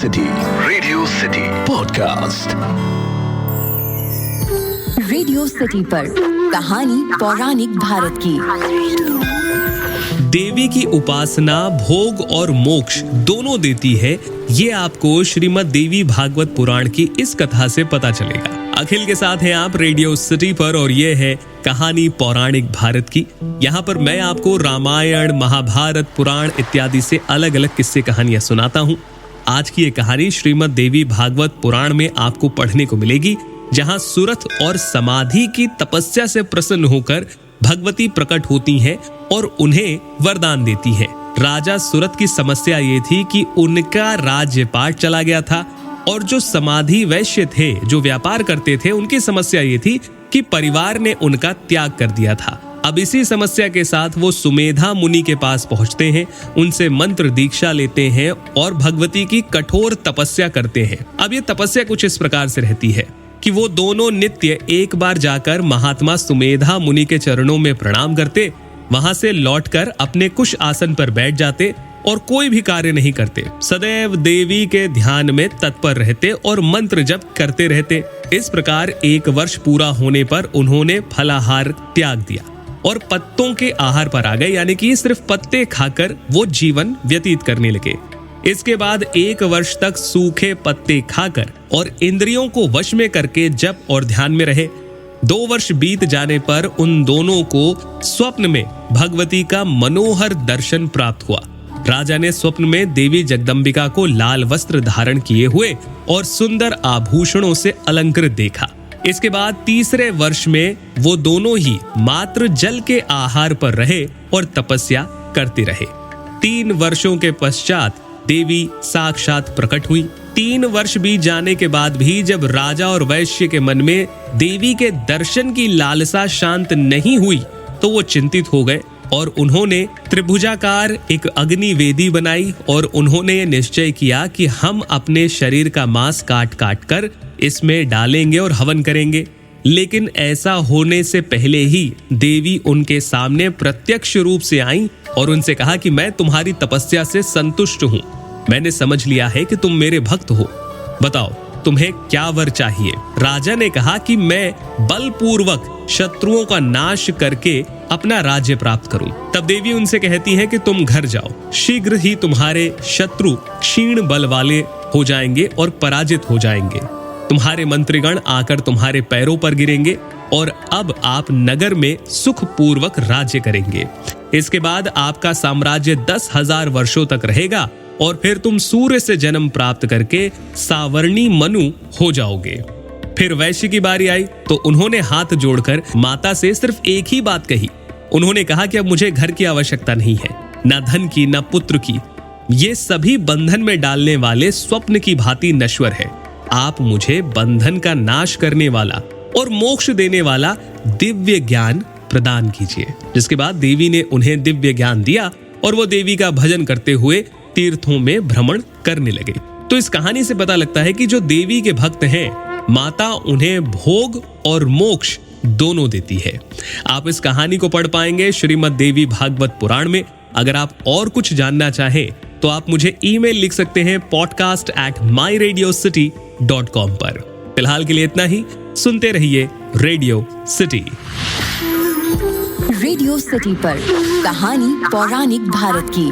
City podcast. Radio city पर कहानी पौराणिक भारत की। देवी की उपासना भोग और मोक्ष दोनों देती है, ये आपको श्रीमद् देवी भागवत पुराण की इस कथा से पता चलेगा। अखिल के साथ हैं आप रेडियो सिटी पर और ये है कहानी पौराणिक भारत की। यहाँ पर मैं आपको रामायण, महाभारत, पुराण इत्यादि से अलग अलग किस्से कहानियां सुनाता हूँ। आज की ये कहानी श्रीमद् देवी भागवत पुराण में आपको पढ़ने को मिलेगी, जहाँ सुरथ और समाधि की तपस्या से प्रसन्न होकर भगवती प्रकट होती हैं और उन्हें वरदान देती हैं। राजा सुरथ की समस्या ये थी कि उनका राज्यपाट चला गया था और जो समाधि वैश्य थे, जो व्यापार करते थे, उनकी समस्या ये थी कि परिवार ने उनका त्याग कर दिया था। अब इसी समस्या के साथ वो सुमेधा मुनि के पास पहुंचते हैं, उनसे मंत्र दीक्षा लेते हैं और भगवती की कठोर तपस्या करते हैं। अब ये तपस्या कुछ इस प्रकार से रहती है कि वो दोनों नित्य एक बार जाकर महात्मा सुमेधा मुनि के चरणों में प्रणाम करते, वहां से लौटकर अपने कुश आसन पर बैठ जाते और कोई भी कार्य नहीं करते। सदैव देवी के ध्यान में तत्पर रहते और मंत्र जप करते रहते। इस प्रकार 1 वर्ष पूरा होने पर उन्होंने फलाहार त्याग दिया और पत्तों के आहार पर आ गए, यानी कि सिर्फ पत्ते खाकर वो जीवन व्यतीत करने लगे। इसके बाद 1 वर्ष तक सूखे पत्ते खाकर और इंद्रियों को वश में करके जप और ध्यान में रहे। 2 वर्ष बीत जाने पर उन दोनों को स्वप्न में भगवती का मनोहर दर्शन प्राप्त हुआ। राजा ने स्वप्न में देवी जगदम्बिका को लाल वस्त्र धारण किए हुए और सुंदर आभूषणों से अलंकृत देखा। इसके बाद 3रे वर्ष में वो दोनों ही मात्र जल के आहार पर रहे और तपस्या करते रहे। 3 वर्षों के पश्चात देवी साक्षात प्रकट हुई। 3 वर्ष बीत जाने के बाद भी जब राजा और वैश्य के मन में देवी के दर्शन की लालसा शांत नहीं हुई तो वो चिंतित हो गए और उन्होंने त्रिभुजाकार एक अग्नि वेदी बनाई और उन्होंने ये निश्चय किया कि हम अपने शरीर का मांस काट काट कर इसमें डालेंगे और हवन करेंगे। लेकिन ऐसा होने से पहले ही देवी उनके सामने प्रत्यक्ष रूप से आई और उनसे कहा कि मैं तुम्हारी तपस्या से संतुष्ट हूँ। मैंने समझ लिया है कि तुम मेरे भक्त हो। बताओ तुम्हें क्या वर चाहिए। राजा ने कहा कि मैं बलपूर्वक शत्रुओं का नाश करके अपना राज्य प्राप्त करूं। तब देवी उनसे कहती है कि तुम घर जाओ, शीघ्र ही तुम्हारे शत्रु क्षीण बल वाले हो जाएंगे और पराजित हो जाएंगे। तुम्हारे मंत्रीगण आकर तुम्हारे पैरों पर गिरेंगे और अब आप नगर में सुखपूर्वक राज्य करेंगे। इसके बाद आपका साम्राज्य 10,000 वर्षों तक रहेगा और फिर तुम सूर्य से जन्म प्राप्त करके सावर्णी मनु हो जाओगे। फिर वैश्य की बारी आई तो उन्होंने हाथ जोड़कर माता से सिर्फ एक ही बात कही। उन्होंने कहा कि अब मुझे घर की आवश्यकता नहीं है, न धन की, न पुत्र की। ये सभी बंधन में डालने वाले स्वप्न की भांति नश्वर है। आप मुझे बंधन का नाश करने वाला और मोक्ष देने वाला दिव्य ज्ञान प्रदान कीजिए। जिसके बाद देवी ने उन्हें दिव्य ज्ञान दिया और वो देवी का भजन करते हुए तीर्थों में भ्रमण करने लगे। तो इस कहानी से पता लगता है कि जो देवी के भक्त हैं, माता उन्हें भोग और मोक्ष दोनों देती है। आप इस कहानी को पढ़ पाएंगे श्रीमद् देवी भागवत पुराण में। अगर आप और कुछ जानना चाहें तो आप मुझे ईमेल लिख सकते हैं podcast@myradiocity.com पर। फिलहाल के लिए इतना ही। सुनते रहिए रेडियो सिटी। रेडियो सिटी पर कहानी पौराणिक भारत की।